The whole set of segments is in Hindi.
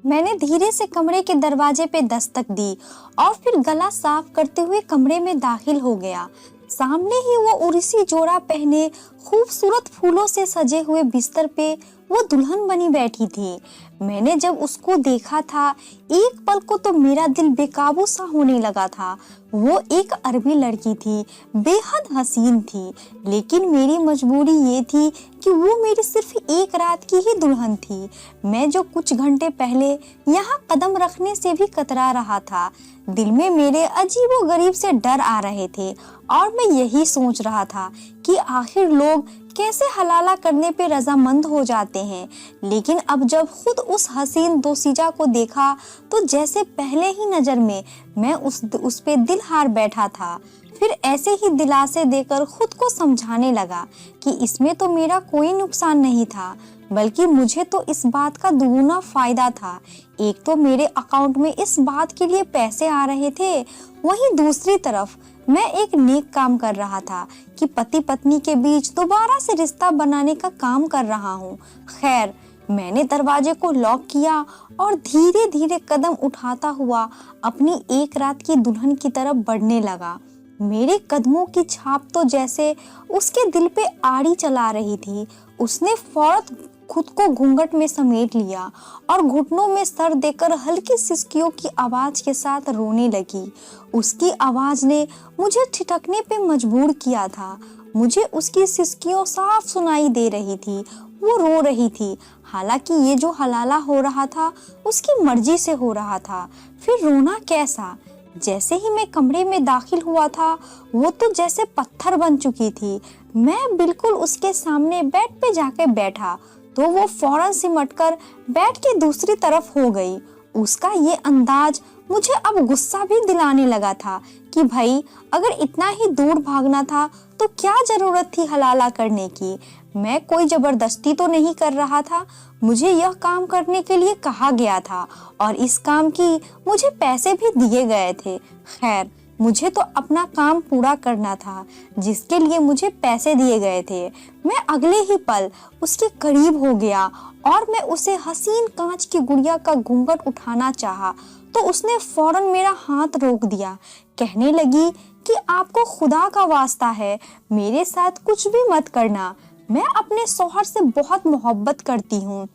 मैंने धीरे से कमरे के दरवाजे पे दस्तक दी और फिर गला साफ करते हुए कमरे में दाखिल हो गया। सामने ही वो उर्सी जोड़ा पहने खूबसूरत फूलों से सजे हुए बिस्तर पे वो दुल्हन बनी बैठी थी। मैंने जब उसको देखा था, एक पल को तो मेरा दिल बेकाबू सा होने लगा था। वो एक अरबी लड़की थी, बेहद हसीन थी, लेकिन मेरी मजबूरी ये थी कि वो मेरी सिर्फ एक रात की ही दुल्हन थी। मैं जो कुछ घंटे पहले यहाँ कदम रखने से भी कतरा रहा था। दिल में मेरे अजीबोगरीब से डर आ रहे थे और मैं यही सोच रहा था कि आखिर लोग कैसे हलाला करने पे रजामंद हो जाते हैं। लेकिन अब जब खुद उस हसीन दोसीजा को देखा तो जैसे पहले ही नजर में मैं उस पे दिल हार बैठा था। फिर ऐसे ही दिलासे देकर खुद को समझाने लगा कि इसमें तो मेरा कोई नुकसान नहीं था, बल्कि मुझे तो इस बात का दुगुना फायदा था। एक तो मेरे अकाउंट में इस बात के लिए पैसे आ रहे थे, वहीं दूसरी तरफ मैं एक नेक काम कर रहा था कि पति पत्नी के बीच दोबारा से रिश्ता बनाने का काम कर रहा हूँ। खैर, मैंने दरवाजे को लॉक किया और धीरे धीरे कदम उठाता हुआ अपनी एक रात की दुल्हन की तरफ बढ़ने लगा। मेरे कदमों की छाप तो जैसे उसके दिल पे आड़ी चला रही थी। उसने फौरन खुद को घूंघट में समेट लिया और घुटनों में सर देकर हल्की सिसकियों की आवाज के साथ रोने लगी। उसकी आवाज ने मुझे ठिठकने पे मजबूर किया था। मुझे उसकी सिसकियों साफ सुनाई दे रही थी। वो रो रही थी। हालांकि ये जो हलाला हो रहा था उसकी मर्जी से हो रहा था। फिर रोना कैसा? जैसे ही मैं कमरे में दाखिल हुआ था, वो तो जैसे पत्थर बन चुकी थी। मैं बिल्कुल उसके सामने बेड पे जाके बैठा तो वो फौरन सिमटकर बेड के दूसरी तरफ हो गई। उसका ये अंदाज मुझे अब गुस्सा भी दिलाने लगा था कि भाई, अगर इतना ही दूर भागना था तो क्या जरूरत थी हलाला करने की। मैं कोई जबरदस्ती तो नहीं कर रहा था। मुझे यह काम करने के लिए कहा गया था और इस काम की मुझे पैसे भी दिए गए थे। खैर, मुझे तो अपना काम पूरा करना था जिसके लिए मुझे पैसे दिए गए थे। मैं अगले ही पल उसके करीब हो गया और मैं उसे हसीन कांच की गुड़िया का घूंघट उठाना चाहा तो उसने फौरन मेरा हाथ रोक दिया। कहने लगी कि आपको खुदा का वास्ता है, मेरे साथ कुछ भी मत करना। मैं अपने शौहर से बहुत मोहब्बत करती हूँ,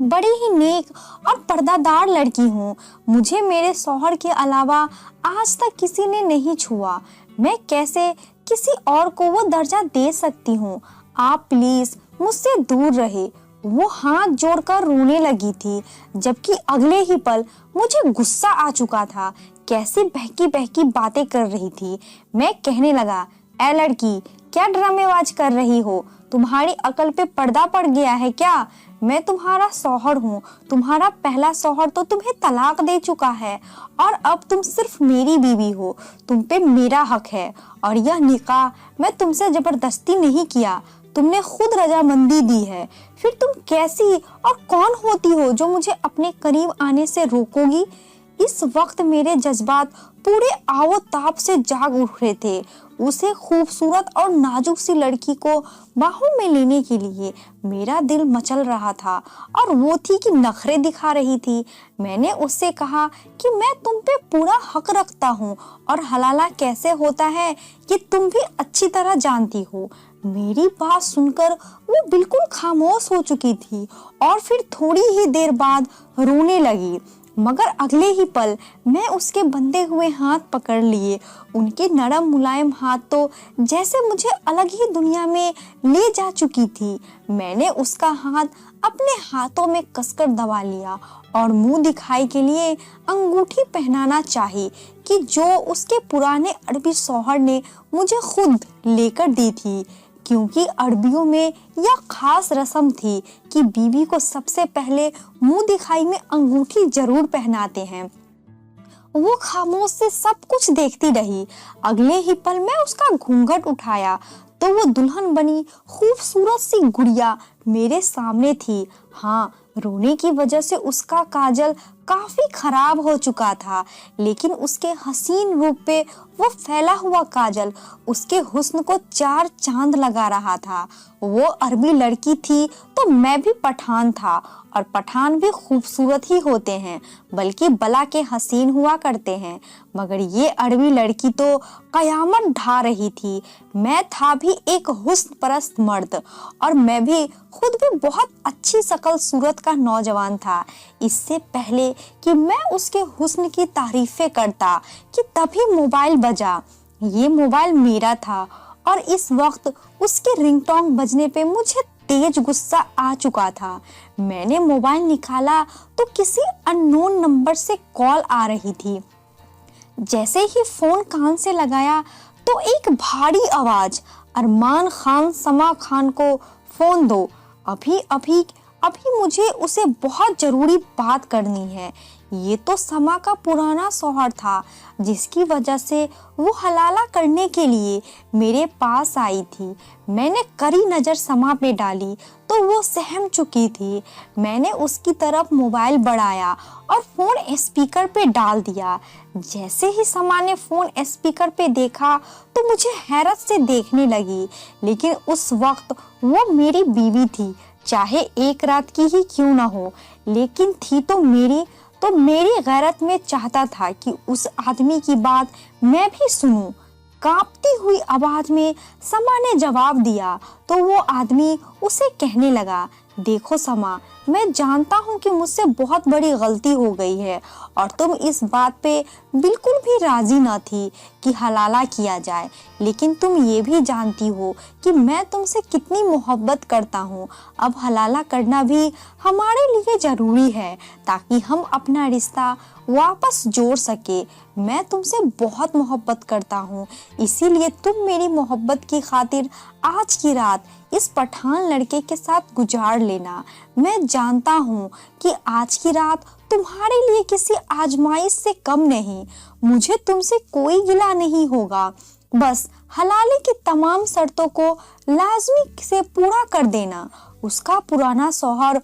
बड़ी ही नेक और पर्दादार लड़की हूँ। मुझे मेरे शौहर के अलावा आज तक किसी ने नहीं छुआ। मैं कैसे किसी और को वो दर्जा दे सकती हूँ? आप प्लीज मुझसे दूर रहे। वो हाथ जोड़कर रोने लगी थी, जबकि अगले ही पल मुझे गुस्सा आ चुका था। कैसी बहकी बहकी बातें कर रही थी। मैं कहने लगा, ए लड़की, क्या ड्रामेबाज कर रही हो? तुम्हारी अकल पे पर्दा पड़ गया है क्या? मैं तुम्हारा शौहर हूँ। तुम्हारा पहला शौहर तो तुम्हें तलाक दे चुका है और अब तुम सिर्फ मेरी बीवी हो। तुम पे मेरा हक है और यह निकाह मैं तुमसे जबरदस्ती नहीं किया, तुमने खुद रजामंदी दी है। फिर तुम कैसी और कौन होती हो जो मुझे अपने करीब आने से रोकोगी? इस वक्त मेरे जज्बात पूरे आवो ताप से जाग उठ रहे थे। उसे खूबसूरत और नाजुक सी लड़की को बाहों में लेने के लिए मेरा दिल मचल रहा था और वो थी कि नखरे दिखा रही थी। मैंने उससे कहा कि मैं तुम पे पूरा हक रखता हूँ और हलाला कैसे होता है ये तुम भी अच्छी तरह जानती हो। मेरी बात सुनकर वो बिल्कुल खामोश हो चुकी थी और फिर थोड़ी ही देर बाद रोने लगी। मगर अगले ही पल मैं उसके बंधे हुए हाथ पकड़ लिए। उनके नरम मुलायम हाथ तो जैसे मुझे अलग ही दुनिया में ले जा चुकी थी। मैंने उसका हाथ अपने हाथों में कसकर दबा लिया और मुंह दिखाई के लिए अंगूठी पहनाना चाही कि जो उसके पुराने अरबी शौहर ने मुझे खुद लेकर दी थी, क्योंकि अरबियों में यह खास रस्म थी कि बीवी को सबसे पहले मुंह दिखाई में अंगूठी जरूर पहनाते हैं। वो खामोश से सब कुछ देखती रही। अगले ही पल मैं उसका घूंघट उठाया तो वो दुल्हन बनी खूबसूरत सी गुड़िया मेरे सामने थी। हाँ, रोने की वजह से उसका काजल काफी खराब हो चुका था, लेकिन उसके हसीन रूप पे वो फैला हुआ काजल उसके हुस्न को चार चांद लगा रहा था। वो अरबी लड़की थी तो मैं भी पठान था, और पठान भी खूबसूरत ही होते हैं, बल्कि बला के हसीन हुआ करते हैं। मगर ये अरबी लड़की तो कयामत ढा रही थी। मैं था भी एक हुस्न परस्त मर्द, और मैं भी खुद भी बहुत अच्छी शकल सूरत का नौजवान था। इससे पहले कि मैं उसके हुस्न की तारीफें करता कि तभी मोबाइल बजा। ये मोबाइल मेरा था, और इस वक्त उसके रिंगटोन बजने पे मुझे तेज गुस्सा आ चुका था। मैंने मोबाइल निकाला तो किसी अननोन नंबर से कॉल आ रही थी। जैसे ही फोन कान से लगाया तो एक भारी आवाज, अरमान खान समा खान को फोन दो, अभी अभी अभी मुझे उसे बहुत जरूरी बात करनी है। ये तो समा का पुराना शौहर था, जिसकी वजह से वो हलाला करने के लिए मेरे पास आई थी। मैंने कड़ी नजर समा पे डाली तो वो सहम चुकी थी। मैंने उसकी तरफ मोबाइल बढ़ाया और फोन स्पीकर पे डाल दिया। जैसे ही समा ने फोन स्पीकर पे देखा तो मुझे हैरत से देखने लगी, लेकिन उस वक्त वो मेरी बीवी थी, चाहे एक रात की ही क्यों ना हो, लेकिन थी तो मेरी गैरत में चाहता था कि उस आदमी की बात मैं भी सुनूं। कांपती हुई आवाज में समा ने जवाब दिया तो वो आदमी उसे कहने लगा, देखो समा, मैं जानता हूँ कि मुझसे बहुत बड़ी गलती हो गई है, और तुम इस बात पे बिल्कुल भी राजी न थी कि हलाला किया जाए, लेकिन तुम ये भी जानती हो कि मैं तुमसे कितनी मोहब्बत करता हूँ। अब हलाला करना भी हमारे लिए जरूरी है ताकि हम अपना रिश्ता वापस जोड़ सके। मैं तुमसे बहुत मोहब्बत करता हूँ, इसीलिए तुम मेरी मोहब्बत की खातिर आज की रात इस पठान लड़के के साथ गुजार लेना। मैं जानता हूँ कि आज की रात तुम्हारे लिए किसी आजमाइश से कम नहीं। मुझे तुमसे कोई गिला नहीं होगा, बस हलाले की तमाम शर्तों को लाजमी से पूरा कर देना। उसका पुराना शौहर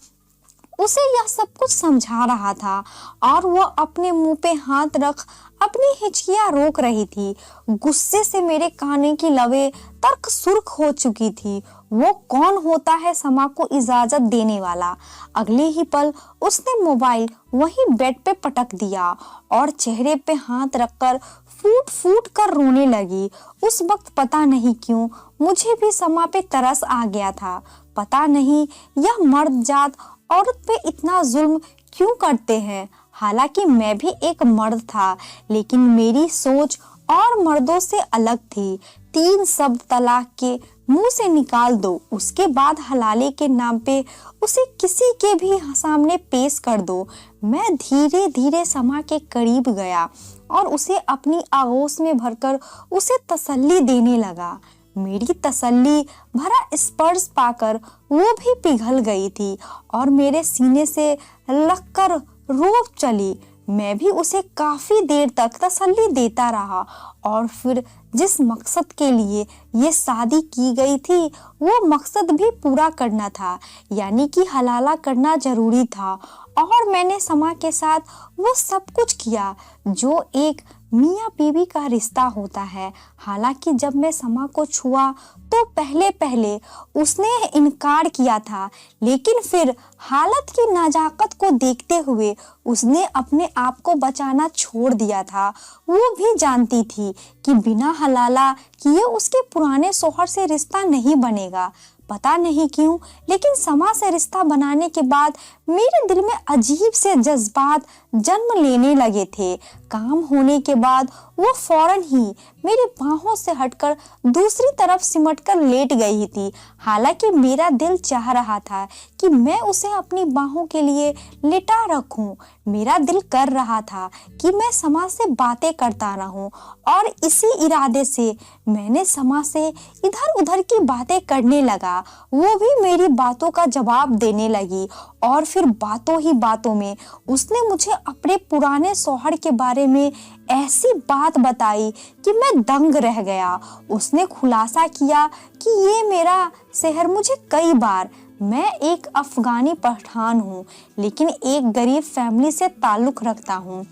उसे यह सब कुछ समझा रहा था, और वो अपने मुंह पे हाथ रख अपनी हिचकियां रोक रही थी। गुस्से से मेरे काने की लवे तर्क सुर्ख हो चुकी थी। वो कौन होता है समा को इजाजत देने वाला? अगले ही पल उसने मोबाइल वहीं बेड पे पटक दिया और चेहरे पे हाथ रखकर फूट फूट कर रोने लगी। उस वक्त पता नहीं क्यों मुझे भी समा पे तरस आ गया था। पता नहीं यह मर्द जात औरत पे इतना जुल्म क्यों करते हैं। हालांकि मैं भी एक मर्द था, लेकिन मेरी सोच और मर्दों से अलग थी। 3 शब्द तलाक के मुंह से निकाल दो, उसके बाद हलाले के नाम पे उसे किसी के भी सामने पेश कर दो। मैं धीरे धीरे समा के करीब गया और उसे अपनी आगोश में भरकर उसे तसल्ली देने लगा। मेरी तसल्ली भरा स्पर्श पाकर वो भी पिघल गई थी और मेरे सीने से लगकर रो चली। मैं भी उसे काफी देर तक तसल्ली देता रहा, और फिर जिस मकसद के लिए ये शादी की गई थी वो मकसद भी पूरा करना था, यानी कि हलाला करना जरूरी था। और मैंने समा के साथ वो सब कुछ किया जो एक मियाँ बीवी का रिश्ता होता है। हालांकि जब मैं समा को छुआ तो पहले पहले उसने इनकार किया था, लेकिन फिर हालत की नाजाकत को देखते हुए उसने अपने आप को बचाना छोड़ दिया था। वो भी जानती थी कि बिना हलाला किए उसके पुराने शौहर से रिश्ता नहीं बनेगा। पता नहीं क्यों, लेकिन समा से रिश्ता बनाने के बाद मेरे दिल में अजीब से जज्बात जन्म लेने लगे थे। काम होने के बाद वो फौरन ही मेरी बाहों से हटकर दूसरी तरफ सिमटकर लेट गई थी। हालांकि मेरा दिल चाह रहा था कि मैं उसे अपनी बाहों के लिए लिटा रखूं। मेरा दिल कर रहा था कि मैं समा से बातें करता रहूं, और इसी इरादे से मैंने समा से इधर उधर की बातें करने लगा। वो भी मेरी बातों का जवाब देने लगी, और फिर बातों ही बातों में उसने मुझे अपने पुराने शौहर के बारे में ऐसी बात बताई कि मैं दंग रह गया। उसने खुलासा किया कि ये मेरा शहर मुझे कई बार मैं एक अफगानी पठान हूँ, लेकिन एक गरीब फैमिली से ताल्लुक़ रखता हूँ।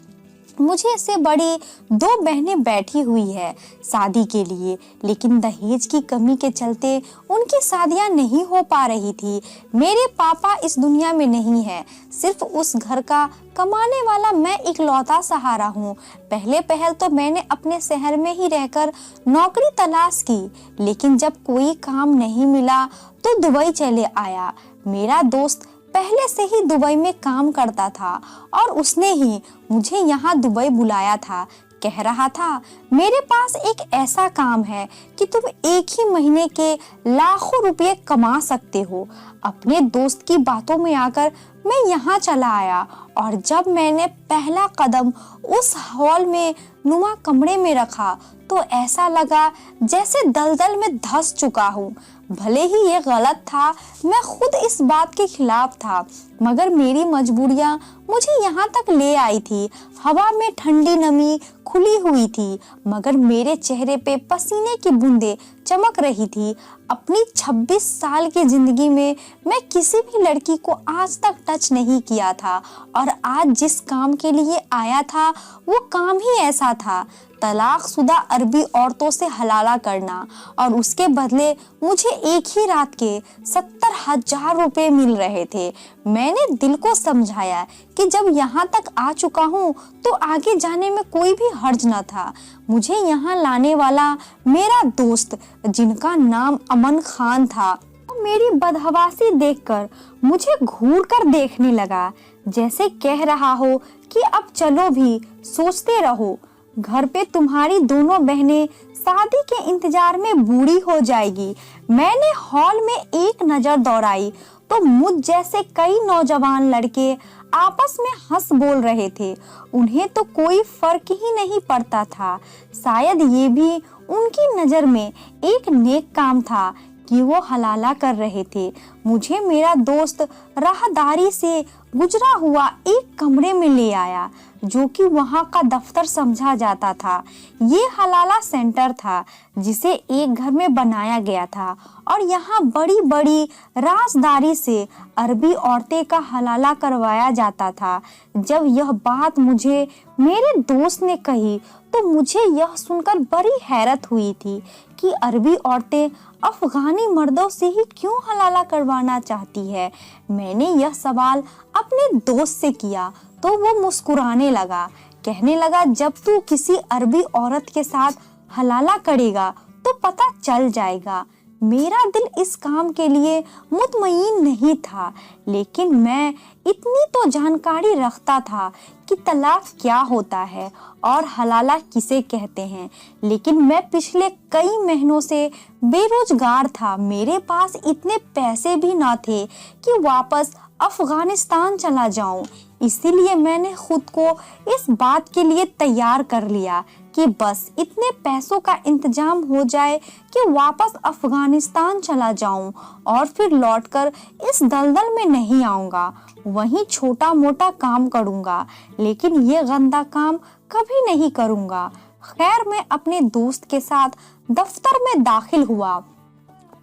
मुझे से बड़ी 2 बहनें बैठी हुई है शादी के लिए, लेकिन दहेज की कमी के चलते उनकी शादियां नहीं हो पा रही थी। मेरे पापा इस दुनिया में नहीं है, सिर्फ उस घर का कमाने वाला मैं इकलौता सहारा हूँ। पहले पहल तो मैंने अपने शहर में ही रहकर नौकरी तलाश की, लेकिन जब कोई काम नहीं मिला तो दुबई चले आया। मेरा दोस्त पहले से ही दुबई में काम करता था और उसने ही मुझे यहाँ दुबई बुलाया था। कह रहा था, मेरे पास एक ऐसा काम है कि तुम एक ही महीने के लाखों रुपए कमा सकते हो। अपने दोस्त की बातों में आकर मैं यहाँ चला आया और जब मैंने पहला कदम उस हॉल में नुमा कमरे में रखा तो ऐसा लगा जैसे दलदल में धंस चुका हूँ। भले ही ये गलत था, मैं खुद इस बात के खिलाफ था, मगर मेरी मजबूरियां मुझे यहाँ तक ले आई थी। हवा में ठंडी नमी खुली हुई थी, मगर मेरे चेहरे पे पसीने की बूंदें चमक रही थी। अपनी 26 साल की जिंदगी में मैं किसी भी लड़की को आज तक टच नहीं किया था और आज जिस काम के लिए आया था वो काम ही ऐसा था, तलाकशुदा अरबी औरतों से हलाला करना, और उसके बदले मुझे एक ही रात के 70,000 रुपए मिल रहे थे। मैंने दिल को समझाया कि जब यहाँ तक आ चुका हूँ तो आगे जाने में कोई भी हर्ज न था। मुझे यहाँ लाने वाला मेरा दोस्त, जिनका नाम अमन खान था, मेरी बदहवासी देखकर मुझे घूर कर देखने लगा, जैसे कह रहा हो कि अब चलो भी, सोचते रहो, घर पे तुम्हारी दोनों बहनें शादी के इंतजार में बूढ़ी हो जाएगी। मैंने हॉल में एक नजर दौड़ाई तो मुझ जैसे कई नौजवान लड़के आपस में हंस बोल रहे थे। उन्हें तो कोई फर्क ही नहीं पड़ता था। शायद ये भी उनकी नजर में एक नेक काम था कि वो हलाला कर रहे थे। मुझे मेरा दोस्त राहदारी से गुजरा हुआ एक कमरे में ले आया, जो कि वहाँ का दफ्तर समझा जाता था। ये हलाला सेंटर था जिसे एक घर में बनाया गया था और यहाँ बड़ी बड़ी राजदारी से अरबी औरतें का हलाला करवाया जाता था। जब यह बात मुझे मेरे दोस्त ने कही तो मुझे यह सुनकर बड़ी हैरत हुई थी कि अरबी औरतें अफगानी मर्दों से ही क्यों हलाला करवाना चाहती है। मैंने यह सवाल अपने दोस्त से किया तो वो मुस्कुराने लगा, कहने लगा, जब तू किसी अरबी औरत के साथ हलाला करेगा तो पता चल जाएगा। मेरा दिल इस काम के लिए मुतमईन नहीं था, लेकिन मैं इतनी तो जानकारी रखता था कि तलाक क्या होता है और हलाला किसे कहते हैं। लेकिन मैं पिछले कई महीनों से बेरोजगार था। मेरे पास इतने पैसे भी ना थे कि वापस अफगानिस्तान चला जाऊं। इसीलिए मैंने खुद को इस बात के लिए तैयार कर लिया कि बस इतने पैसों का इंतजाम हो जाए कि वापस अफगानिस्तान चला जाऊं और फिर लौटकर इस दलदल में नहीं आऊंगा। वहीं छोटा मोटा काम करूंगा, लेकिन ये गंदा काम कभी नहीं करूंगा। खैर, मैं अपने दोस्त के साथ दफ्तर में दाखिल हुआ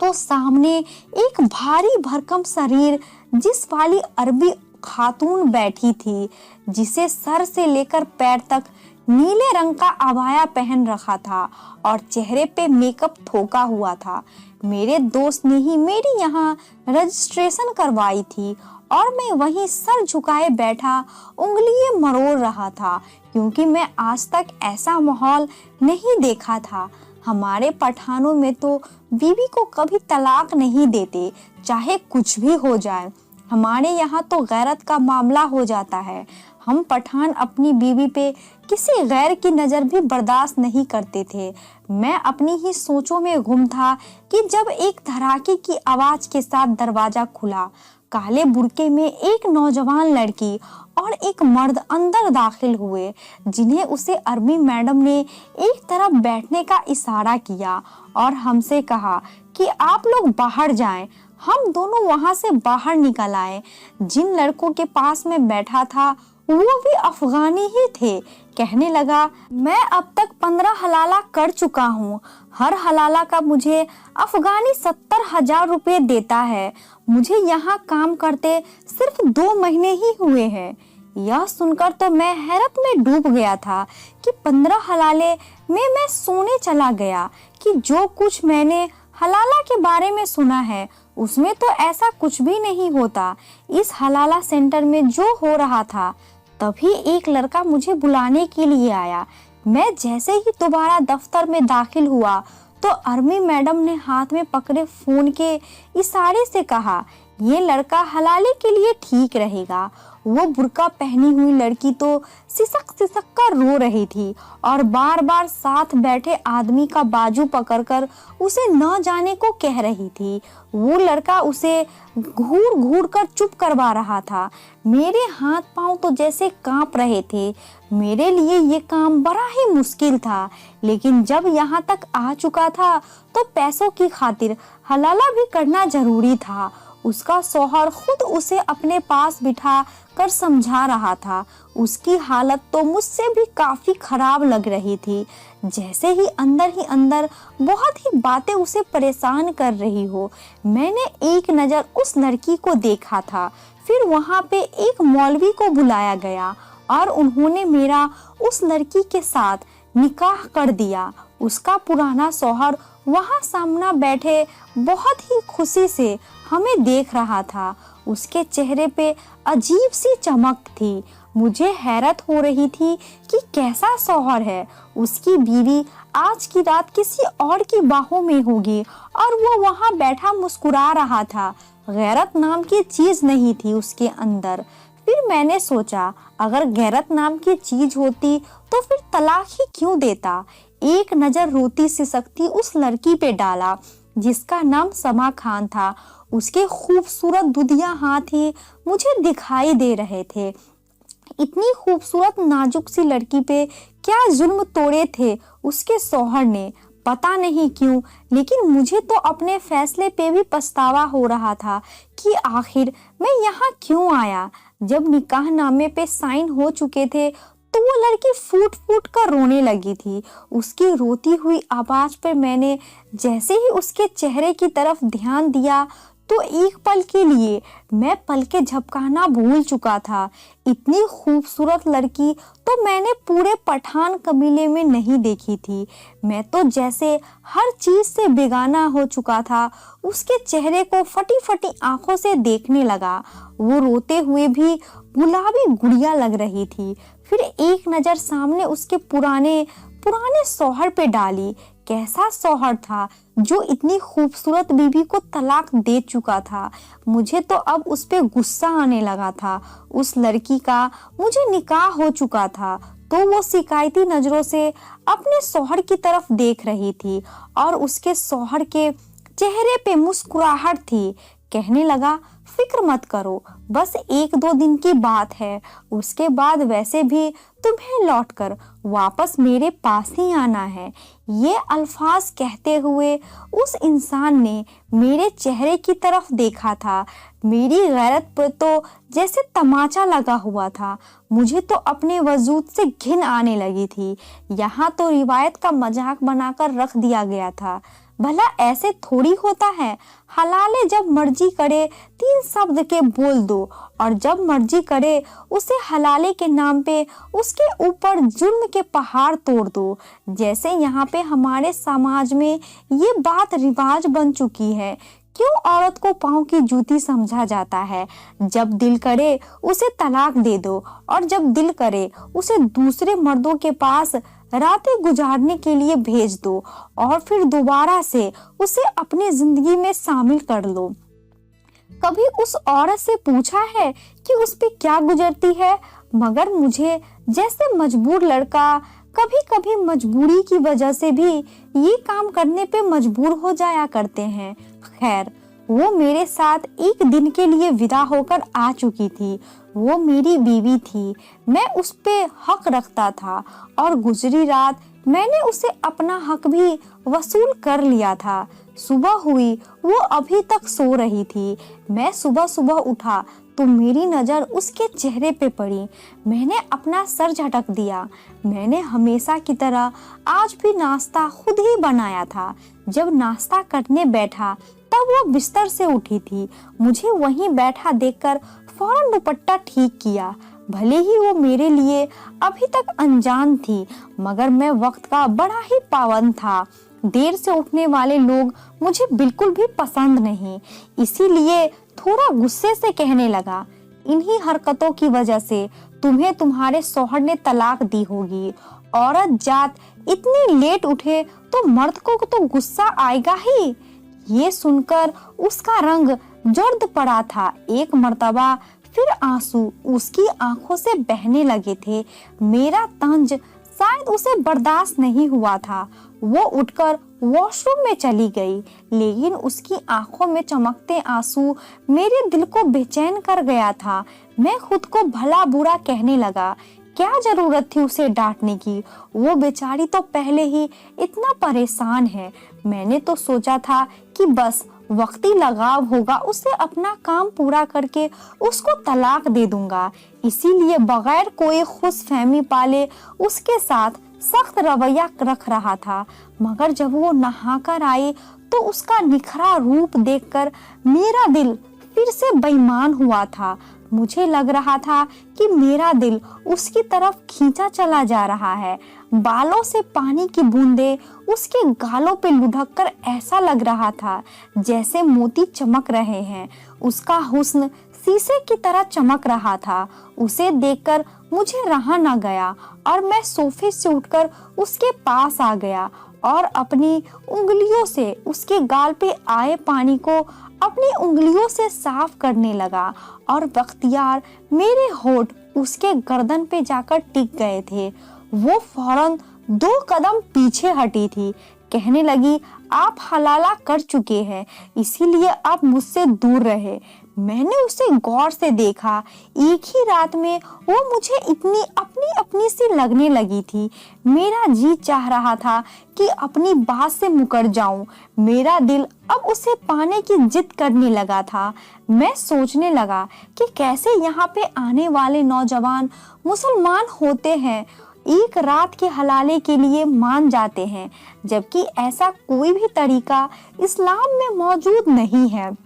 तो सामने एक भारी भरकम शरीर जिस वाली अरबी खातून बैठी थी, जिसे सर से लेकर पैर तक नीले रंग का अबाया पहन रखा था और चेहरे पे मेकअप थोका हुआ था। मेरे दोस्त ने ही मेरी यहाँ रजिस्ट्रेशन करवाई थी और मैं वहीं सर झुकाए बैठा उंगलियां मरोड़ रहा था, क्योंकि मैं आज तक ऐसा माहौल नहीं देखा था। हमारे पठानों में तो बीवी को कभी तलाक नहीं देते, चाहे कुछ भी हो जाए। हमारे यहाँ तो गैरत का मामला हो जाता है। हम पठान अपनी बीवी पे किसी गैर की नज़र भी बर्दाश्त नहीं करते थे। मैं अपनी ही सोचों में गुम था कि जब एक धड़ाके की आवाज के साथ दरवाजा खुला। काले बुर्के में एक नौजवान लड़की और एक मर्द अंदर दाखिल हुए, जिन्हें उसे अरबी मैडम ने एक तरफ बैठने का इशारा किया और हमसे कहा कि आप लोग बाहर जाएं। हम दोनों वहां से बाहर निकल आए। जिन लड़कों के पास मैं बैठा था वो भी अफगानी ही थे। कहने लगा, मैं अब तक 15 हलाला कर चुका हूँ। हर हलाला का मुझे अफगानी 70,000 रुपये देता है। मुझे यहाँ काम करते सिर्फ 2 महीने ही हुए हैं। यह सुनकर तो मैं हैरत में डूब गया था कि 15 हलाले में मैं सोने चला गया कि जो कुछ मैंने हलाला के बारे में सुना है उसमें तो ऐसा कुछ भी नहीं होता। इस हलाला सेंटर में जो हो रहा था, तभी एक लड़का मुझे बुलाने के लिए आया। मैं जैसे ही दोबारा दफ्तर में दाखिल हुआ तो अर्मी मैडम ने हाथ में पकड़े फोन के इशारे से कहा, ये लड़का हलाले के लिए ठीक रहेगा। वो बुर्का पहनी हुई लड़की तो सिसक सिसक कर रो रही थी और बार बार साथ बैठे आदमी का बाजू पकड़कर उसे न जाने को कह रही थी। वो लड़का उसे घूर घूर कर चुप करवा रहा था। मेरे हाथ पांव तो जैसे कांप रहे थे। मेरे लिए ये काम बड़ा ही मुश्किल था, लेकिन जब यहाँ तक आ चुका था तो पैसों की खातिर हलाला भी करना जरूरी था। उसका शौहर खुद उसे अपने पास बिठा कर समझा रहा था। उसकी हालत तो मुझसे भी काफी खराब लग रही थी, जैसे ही अंदर बहुत ही बातें उसे परेशान कर रही हो। मैंने एक नजर उस लड़की को देखा था। फिर वहाँ पे एक मौलवी को बुलाया गया और उन्होंने मेरा उस लड़की के साथ निकाह कर दिया। उसका पुराना शौहर वहाँ सामने बैठे बहुत ही खुशी से हमें देख रहा था। उसके चेहरे पे अजीब सी चमक थी। मुझे हैरत हो रही थी कि कैसा शौहर है। उसकी बीवी आज की रात किसी और की बाहों में होगी और वो वहाँ बैठा मुस्कुरा रहा था। गैरत नाम की चीज नहीं थी उसके अंदर। फिर मैंने सोचा, अगर गैरत नाम की चीज होती तो फिर तलाक ही क्यों देता। एक नजर रोती सिसकती उस लड़की पे डाला जिसका नाम समा खान था। उसके खूबसूरत दुधिया हाथ ही मुझे दिखाई दे रहे थे। इतनी खूबसूरत नाजुक सी लड़की पे क्या जुल्म तोड़े थे उसके शौहर ने, पता नहीं क्यों, लेकिन मुझे तो अपने फैसले पे भी पछतावा हो रहा था कि आखिर मैं यहाँ क्यों आया। जब निकाहनामे पे साइन हो चुके थे तो वो लड़की फूट फूट कर रोने लगी थी। उसकी रोती हुई आवाज पर मैंने जैसे ही उसके चेहरे की तरफ ध्यान दिया तो एक पल के लिए मैं पलके झपकाना भूल चुका था। इतनी खूबसूरत लड़की तो मैंने पूरे पठान कबीले में नहीं देखी थी। मैं तो जैसे हर चीज से बेगाना हो चुका था। उसके चेहरे को फटी फटी आंखों से देखने लगा। वो रोते हुए भी गुलाबी गुड़िया लग रही थी। फिर एक नजर सामने उसके पुराने शौहर पे डाली। कैसा शौहर था जो इतनी खूबसूरत बीवी को तलाक दे चुका था। मुझे तो अब उस पे गुस्सा आने लगा था। उस लड़की का मुझे निकाह हो चुका था तो वो शिकायती नजरों से अपने शौहर की तरफ देख रही थी और उसके शौहर के चेहरे पे मुस्कुराहट थी। कहने लगा, फिक्र मत करो, बस 1-2 दिन की बात है। उसके बाद वैसे भी तुम्हें लौटकर वापस मेरे पास ही आना है। ये अल्फाज कहते हुए उस इंसान ने मेरे चेहरे की तरफ देखा था। मेरी गैरत पर तो जैसे तमाचा लगा हुआ था। मुझे तो अपने वजूद से घिन आने लगी थी। यहाँ तो रिवायत का मजाक बनाकर रख दिया गया था। भला ऐसे थोड़ी होता है। हलाले जब मर्जी करे 3 शब्द के बोल दो और जब मर्जी करे उसे हलाले के नाम पे उसके ऊपर जुल्म के पहाड़ तोड़ दो। जैसे यहाँ पे हमारे समाज में ये बात रिवाज बन चुकी है। क्यों औरत को पाँव की जूती समझा जाता है। जब दिल करे उसे तलाक दे दो और जब दिल करे उसे दूसरे मर्दों के पास रातें गुजारने के लिए भेज दो और फिर दोबारा से उसे अपनी जिंदगी में शामिल कर लो। कभी उस औरत से पूछा है कि उस पे क्या गुजरती है। मगर मुझे जैसे मजबूर लड़का कभी कभी मजबूरी की वजह से भी ये काम करने पे मजबूर हो जाया करते हैं। खैर, वो मेरे साथ एक दिन के लिए विदा होकर आ चुकी थी। वो मेरी बीवी थी। मैं उस पे हक रखता था और गुजरी रात मैंने उसे अपना हक भी वसूल कर लिया था। सुबह हुई, वो अभी तक सो रही थी। मैं सुबह सुबह उठा तो मेरी नज़र उसके चेहरे पे पड़ी। मैंने अपना सर झटक दिया। मैंने हमेशा की तरह आज भी नाश्ता खुद ही बनाया था। जब नाश्ता करने बैठा तब वो बिस्तर से उठी थी। मुझे वहीं बैठा देखकर फौरन दुपट्टा ठीक किया। भले ही वो मेरे लिए अभी तक अनजान थी, मगर मैं वक्त का बड़ा ही पाबंद था। देर से उठने वाले लोग मुझे बिल्कुल भी पसंद नहीं। इसीलिए थोड़ा गुस्से से कहने लगा, इन्हीं हरकतों की वजह से तुम्हें तुम्हारे शौहर ने तलाक दी होगी। औरत जात इतनी लेट उठे तो मर्द को तो गुस्सा आएगा ही। ये सुनकर उसका रंग जर्द पड़ा था। एक मर्तबा फिर आंसू उसकी आंखों से बहने लगे थे। मेरा तंज शायद उसे बर्दाश्त नहीं हुआ था। वो उठकर वॉशरूम में चली गई, लेकिन उसकी आंखों में चमकते आंसू मेरे दिल को बेचैन कर गया था। मैं खुद को भला बुरा कहने लगा। क्या जरूरत थी उसे डांटने की? वो बेचारी तो पहले ही इतना परेशान है। मैंने तो सोचा था कि बस वक्ती लगाव होगा, उसे अपना काम पूरा करके उसको तलाक दे दूंगा। इसीलिए बगैर कोई खुशफहमी पाले उसके साथ सख्त रवैया रख रहा था। मगर जब वो नहाकर आई तो उसका निखरा रूप देखकर मेरा दिल फिर से बेईमान हुआ था। मुझे लग रहा था कि मेरा दिल उसकी तरफ खींचा चला जा रहा है। बालों से पानी की बूंदें उसके गालों पे लुढ़क कर ऐसा लग रहा था जैसे मोती चमक रहे हैं। उसका हुस्न शीशे की तरह चमक रहा था। उसे देखकर मुझे रहा न गया और मैं सोफे से उठकर उसके पास आ गया और अपनी उंगलियों से उसके गाल पे आए पानी को अपनी उंगलियों से साफ करने लगा और बख्तियार मेरे होठ उसके गर्दन पे जाकर टिक गए थे। वो फौरन 2 कदम पीछे हटी थी। कहने लगी, आप हलाला कर चुके हैं, इसीलिए आप मुझसे दूर रहे। मैंने उसे गौर से देखा। एक ही रात में वो मुझे इतनी अपनी अपनी सी लगने लगी थी। मेरा जी चाह रहा था कि अपनी बात से मुकर जाऊं। मेरा दिल अब उसे पाने की जिद करने लगा था। मैं सोचने लगा कि कैसे यहाँ पे आने वाले नौजवान मुसलमान होते हैं, एक रात के हलाले के लिए मान जाते हैं, जबकि ऐसा कोई भी तरीका इस्लाम में मौजूद नहीं है।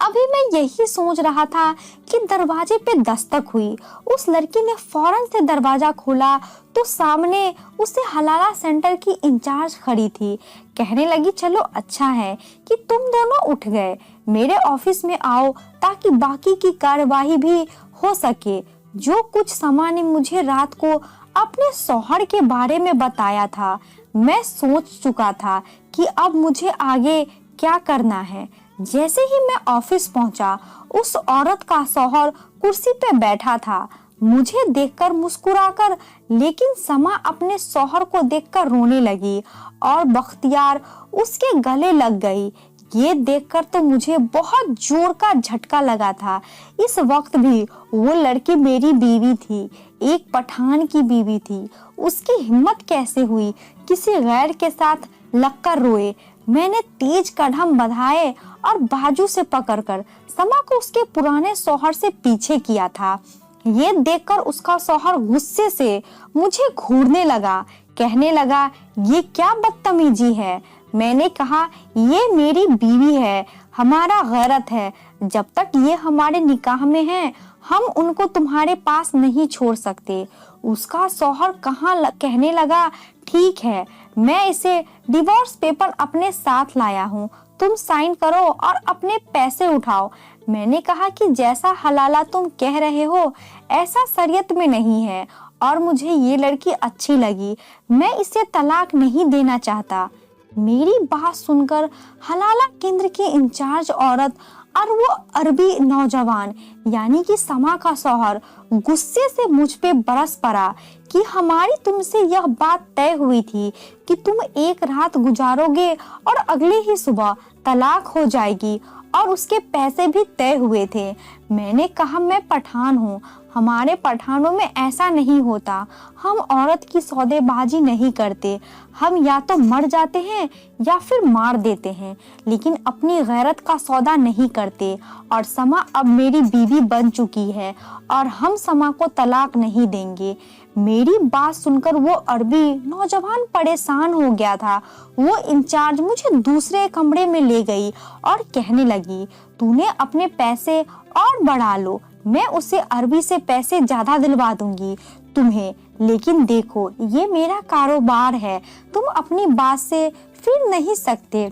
अभी मैं यही सोच रहा था कि दरवाजे पे दस्तक हुई। उस लड़की ने फौरन से दरवाजा खोला तो सामने उसे हलाला सेंटर की इंचार्ज खड़ी थी। कहने लगी, चलो अच्छा है कि तुम दोनों उठ गए, मेरे ऑफिस में आओ ताकि बाकी की कार्यवाही भी हो सके। जो कुछ समा ने मुझे रात को अपने शौहर के बारे में बताया था, मैं सोच चुका था कि अब मुझे आगे क्या करना है। जैसे ही मैं ऑफिस पहुंचा, उस औरत का शौहर कुर्सी पे बैठा था। मुझे देखकर मुस्कुराकर, लेकिन समा अपने शौहर को देखकर रोने लगी और बख्तियार उसके गले लग गई। ये देखकर तो मुझे बहुत जोर का झटका लगा था। इस वक्त भी वो लड़की मेरी बीवी थी, एक पठान की बीवी थी। उसकी हिम्मत कैसे हुई किसी गैर के साथ लगकर रोए। मैंने तेज कदम बढ़ाए और बाजू से पकड़कर समा को उसके पुराने शौहर से पीछे किया था। ये देखकर उसका शौहर गुस्से से मुझे घूरने लगा। कहने लगा, ये क्या बदतमीजी है। मैंने कहा, ये मेरी बीवी है, हमारा गैरत है। जब तक ये हमारे निकाह में है, हम उनको तुम्हारे पास नहीं छोड़ सकते। उसका शौहर कहने लगा, ठीक है, मैं इसे डिवोर्स पेपर अपने साथ लाया हूँ, तुम साइन करो और अपने पैसे उठाओ। मैंने कहा कि जैसा हलाला तुम कह रहे हो ऐसा शरीयत में नहीं है और मुझे ये लड़की अच्छी लगी, मैं इसे तलाक नहीं देना चाहता। मेरी बात सुनकर हलाला केंद्र की इंचार्ज औरत और वो अरबी नौजवान यानी कि समा का शौहर गुस्से से मुझ पे बरस पड़ा कि हमारी तुमसे यह बात तय हुई थी कि तुम एक रात गुजारोगे और अगले ही सुबह तलाक हो जाएगी और उसके पैसे भी तय हुए थे। मैंने कहा मैं पठान हूँ, हमारे पठानों में ऐसा नहीं होता। हम औरत की सौदेबाजी नहीं करते, हम या तो मर जाते हैं या फिर मार देते हैं, लेकिन अपनी गैरत का सौदा नहीं करते। और समा अब मेरी बीवी बन चुकी है और हम समा को तलाक नहीं देंगे। मेरी बात सुनकर वो अरबी नौजवान परेशान हो गया था। वो इंचार्ज मुझे दूसरे कमरे में ले गई और कहने लगी, तूने अपने पैसे और बढ़ा लो, मैं उसे अरबी से पैसे ज्यादा दिलवा दूंगी तुम्हें, लेकिन देखो ये मेरा कारोबार है, तुम अपनी बात से फिर नहीं सकते।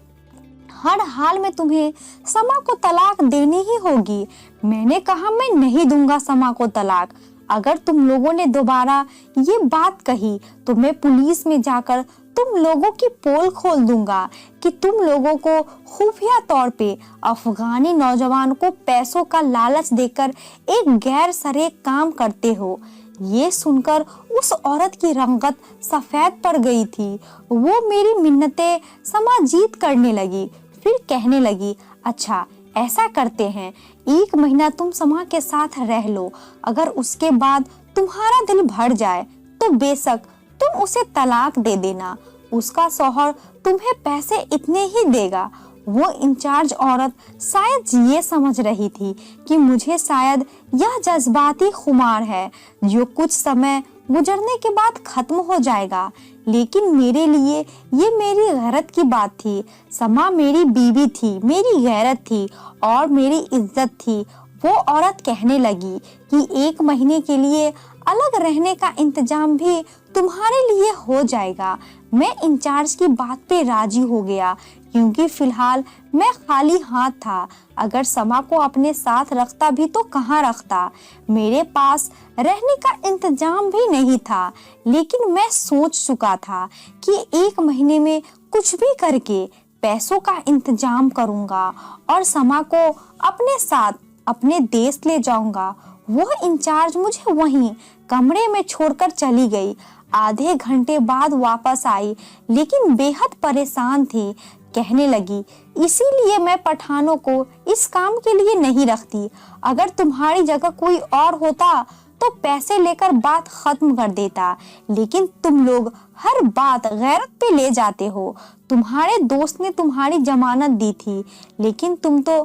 हर हाल में तुम्हें समा को तलाक देनी ही होगी। मैंने कहा मैं नहीं दूंगा समा को तलाक। अगर तुम लोगों ने दोबारा ये बात कही तो मैं पुलिस में जाकर तुम लोगों की पोल खोल दूंगा कि तुम लोगों को खुफिया तौर पे अफगानी नौजवान को पैसों का लालच देकर एक गैर सरे काम करते हो। ये सुनकर उस औरत की रंगत सफेद पड़ गई थी। वो मेरी मिन्नतें समाजीत करने लगी, फिर कहने लगी, अच्छा ऐसा करते हैं, 1 महीना तुम समा के साथ रह लो। अगर उसके बाद तुम्हारा दिल भर जाए तो बेशक तुम उसे तलाक दे देना, उसका शौहर तुम्हें पैसे इतने ही देगा। वो इंचार्ज औरत शायद ये समझ रही थी कि मुझे शायद यह जज्बाती खुमार है जो कुछ समय गुजरने के बाद खत्म हो जाएगा, लेकिन मेरे लिए ये मेरी गैरत की बात थी। समा मेरी बीवी थी, मेरी गैरत थी और मेरी इज्जत थी। वो औरत कहने लगी कि 1 महीने के लिए अलग रहने का इंतजाम भी तुम्हारे लिए हो जाएगा। मैं इंचार्ज की बात पे राजी हो गया क्योंकि फिलहाल मैं खाली हाथ था। अगर समा को अपने साथ रखता भी तो कहाँ रखता, मेरे पास रहने का इंतजाम भी नहीं था। लेकिन मैं सोच चुका था कि 1 महीने में कुछ भी करके पैसों का इंतजाम करूंगा और समा को अपने साथ अपने देश ले जाऊंगा। वो इंचार्ज मुझे वहीं कमरे में छोड़कर चली गई। आधे घंटे बाद वापस आई, लेकिन बेहद परेशान थी। कहने लगी, इसीलिए मैं पठानों को इस काम के लिए नहीं रखती। अगर तुम्हारी जगह कोई और होता तो पैसे लेकर बात खत्म कर देता, लेकिन तुम लोग हर बात गैरत पे ले जाते हो। तुम्हारे दोस्त ने तुम्हारी जमानत दी थी, लेकिन तुम तो।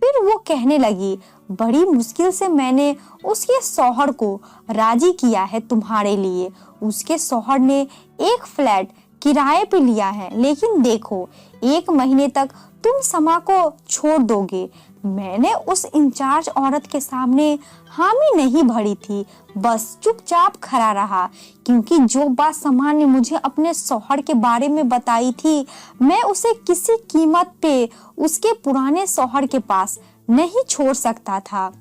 फिर वो कहने लगी, बड़ी मुश्किल से मैंने उसके शौहर को राजी किया है तुम्हारे लिए। उसके शौहर ने एक फ्लैट किराए पे लिया है, लेकिन देखो 1 महीने तक तुम समा को छोड़ दोगे। मैंने उस इंचार्ज औरत के सामने हामी नहीं भरी थी, बस चुपचाप खड़ा रहा, क्योंकि जो बात समा ने मुझे अपने शौहर के बारे में बताई थी, मैं उसे किसी कीमत पे उसके पुराने शौहर के पास नहीं छोड़ सकता था।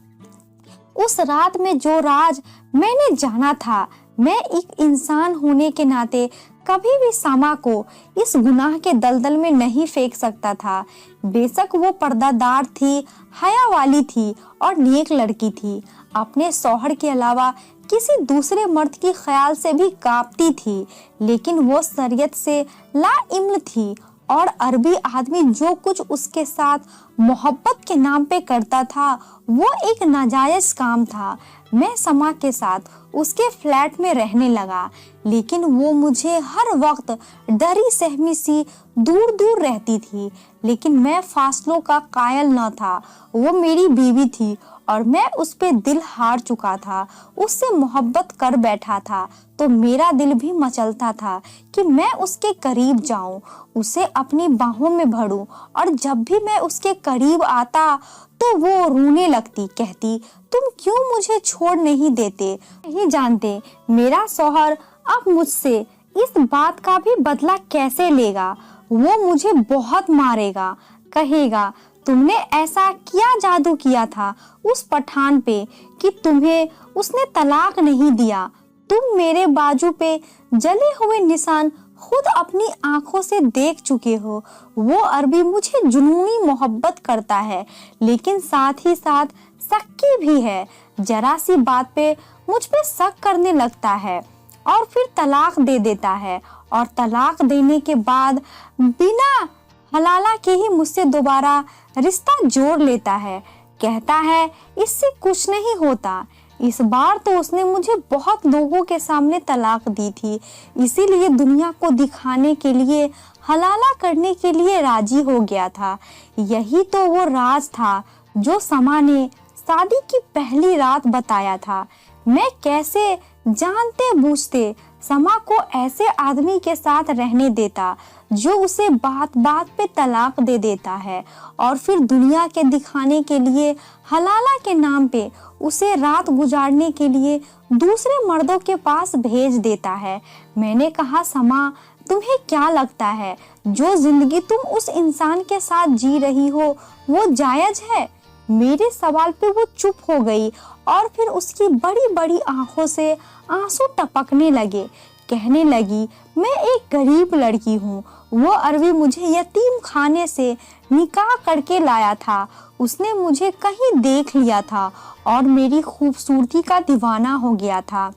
उस रात में जो राज मैंने जाना था, मैं एक इंसान होने के नाते कभी भी समा को इस गुनाह के दलदल में नहीं फेंक सकता था। बेशक वो पर्दादार थी, हया वाली थी और नेक लड़की थी। अपने शौहर के अलावा किसी दूसरे मर्द की ख्याल से भी कांपती थी, लेकिन वो शरीयत से लाइल्म थी और अरबी आदमी जो कुछ उसके साथ मोहब्बत के नाम पे करता था वो एक नाजायज काम था। मैं समा के साथ उसके फ्लैट में रहने लगा, लेकिन वो मुझे हर वक्त डरी सहमी सी दूर दूर रहती थी। लेकिन मैं फासलों का कायल न था। वो मेरी बीवी थी और मैं उस पे दिल हार चुका था। उससे मोहब्बत कर बैठा था तो मेरा दिल भी मचलता था कि मैं उसके करीब जाऊं, उसे अपनी बाहों में भरूं। और जब भी मैं उसके करीब आता तो वो रोने लगती, कहती, तुम क्यों मुझे छोड़ नहीं देते? नहीं जानते मेरा शौहर अब मुझसे इस बात का भी बदला कैसे लेगा। वो मुझे बहुत मारेगा, कहेगा तुमने ऐसा क्या जादू किया था उस पठान पे कि तुम्हें उसने तलाक नहीं दिया। तुम मेरे बाजू पे जले हुए निशान खुद अपनी आंखों से देख चुके हो। वो अरबी मुझे जुनूनी मोहब्बत करता है, लेकिन साथ ही साथ शक्की भी है। जरा सी बात पे मुझ पे शक करने लगता है और फिर तलाक दे देता है, और तलाक देने के बाद बिना हलाला के ही मुझसे दोबारा रिश्ता जोड़ लेता है। कहता है इससे कुछ नहीं होता। इस बार तो उसने मुझे बहुत लोगों के सामने तलाक दी थी, इसीलिए दुनिया को दिखाने के लिए, हलाला करने के लिए राजी हो गया था। यही तो वो राज था जो समा ने शादी की पहली रात बताया था। मैं कैसे जानते बूझते समा को ऐसे आदमी के साथ रहने देता जो उसे बात बात पे तलाक दे देता है और फिर दुनिया के दिखाने के लिए, हलाला के नाम पे उसे रात गुजारने के लिए दूसरे मर्दों के पास भेज देता है। मैंने कहा समा, तुम्हें क्या लगता है जो जिंदगी तुम उस इंसान के साथ जी रही हो वो जायज है? मेरे सवाल पे वो चुप हो गई और फिर उसकी बड़ी बड़ी आंखों से आंसू टपकने लगे। कहने लगी, मैं एक गरीब लड़की हूँ। वो अरवी मुझे यतीम खाने से निकाह करके लाया था। उसने मुझे कहीं देख लिया था और मेरी खूबसूरती का दीवाना हो गया था।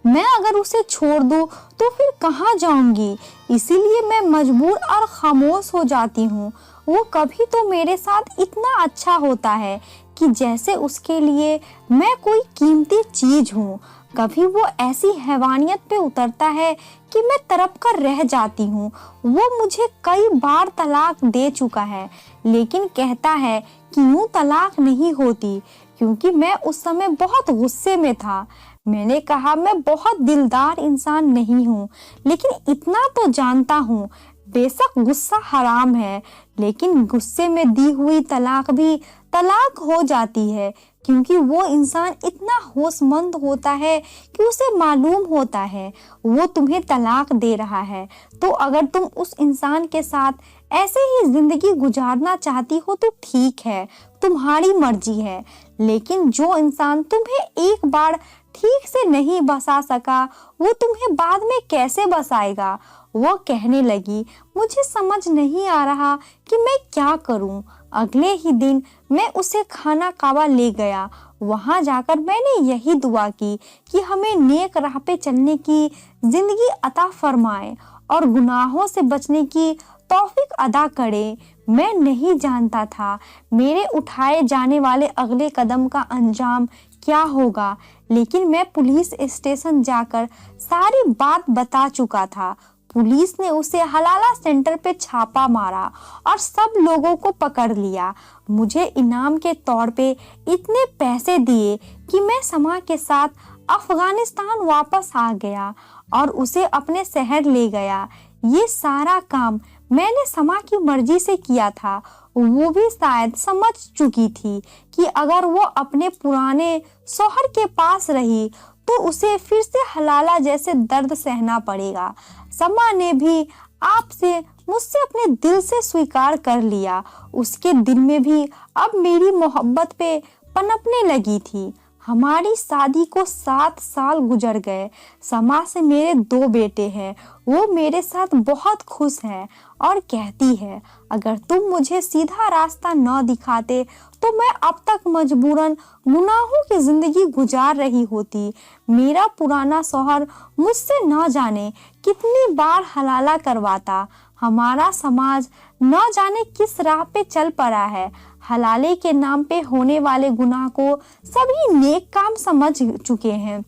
मैं अगर उसे छोड़ दूं तो फिर कहाँ जाऊंगी? इसीलिए मैं मजबूर और खामोश हो जाती हूँ। वो कभी तो मेरे साथ इतना अच्छा होता है कि जैसे उसके लिए मैं कोई कीमती चीज हूँ। कभी वो ऐसी हैवानियत पे उतरता है कि मैं तड़प कर रह जाती हूँ। वो मुझे कई बार तलाक दे चुका है, लेकिन कहता है कि यूं तलाक नहीं होती, क्योंकि मैं उस समय बहुत गुस्से में था। मैंने कहा, मैं बहुत दिलदार इंसान नहीं हूँ, लेकिन इतना तो जानता हूँ, बेशक गुस्सा हराम है, लेकिन गुस्से में दी हुई तलाक भी तलाक हो जाती है, क्योंकि वो इंसान इतना होशमंद होता है कि उसे मालूम होता है वो तुम्हें तलाक दे रहा है। तो अगर तुम उस इंसान के साथ ऐसे ही जिंदगी गुजारना चाहती हो तो ठीक है, तुम्हारी मर्जी है, लेकिन जो इंसान तुम्हें एक बार ठीक से नहीं बसा सका वो तुम्हें बाद में कैसे बसाएगा? वो कहने लगी, मुझे समझ नहीं आ रहा कि मैं क्या करूं। अगले ही दिन मैं उसे खाना काबा ले गया। वहां जाकर मैंने यही दुआ की कि हमें नेक राह पे चलने की जिंदगी अता फरमाए और गुनाहों से बचने की तौफीक अदा करे। मैं नहीं जानता था मेरे उठाए जाने वाले अगले कदम का अंजाम क्या होगा, लेकिन मैं पुलिस स्टेशन जाकर सारी बात बता चुका था। पुलिस ने उसे हलाला सेंटर पे छापा मारा और सब लोगों को पकड़ लिया। मुझे इनाम के तौर पे इतने पैसे दिए कि मैं समा के साथ अफगानिस्तान वापस आ गया और उसे अपने शहर ले गया। ये सारा काम मैंने समा की मर्जी से किया था। वो भी शायद समझ चुकी थी कि अगर वो अपने पुराने शौहर के पास रही तो उसे फिर से हलाला जैसे दर्द सहना पड़ेगा। समा ने भी आपसे मुझसे अपने दिल से स्वीकार कर लिया। उसके दिल में भी अब मेरी मोहब्बत पे पनपने लगी थी। हमारी शादी को 7 साल गुजर गए। समा से मेरे 2 बेटे हैं। वो मेरे साथ बहुत खुश है और कहती है, अगर तुम मुझे सीधा रास्ता न दिखाते तो मैं अब तक मजबूरन गुनाहों की जिंदगी गुजार रही होती। मेरा पुराना शौहर मुझसे न जाने कितनी बार हलाला करवाता। हमारा समाज न जाने किस राह पे चल पड़ा है। हलाले के नाम पे होने वाले गुनाह को सभी नेक काम समझ चुके हैं,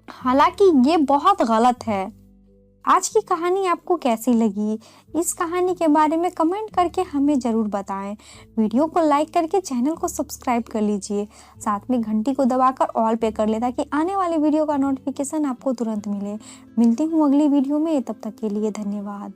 हालांकि ये बहुत गलत है। आज की कहानी आपको कैसी लगी? इस कहानी के बारे में कमेंट करके हमें ज़रूर बताएं। वीडियो को लाइक करके चैनल को सब्सक्राइब कर लीजिए, साथ में घंटी को दबाकर ऑल पे कर ले ताकि आने वाले वीडियो का नोटिफिकेशन आपको तुरंत मिले। मिलती हूँ अगली वीडियो में, तब तक के लिए धन्यवाद।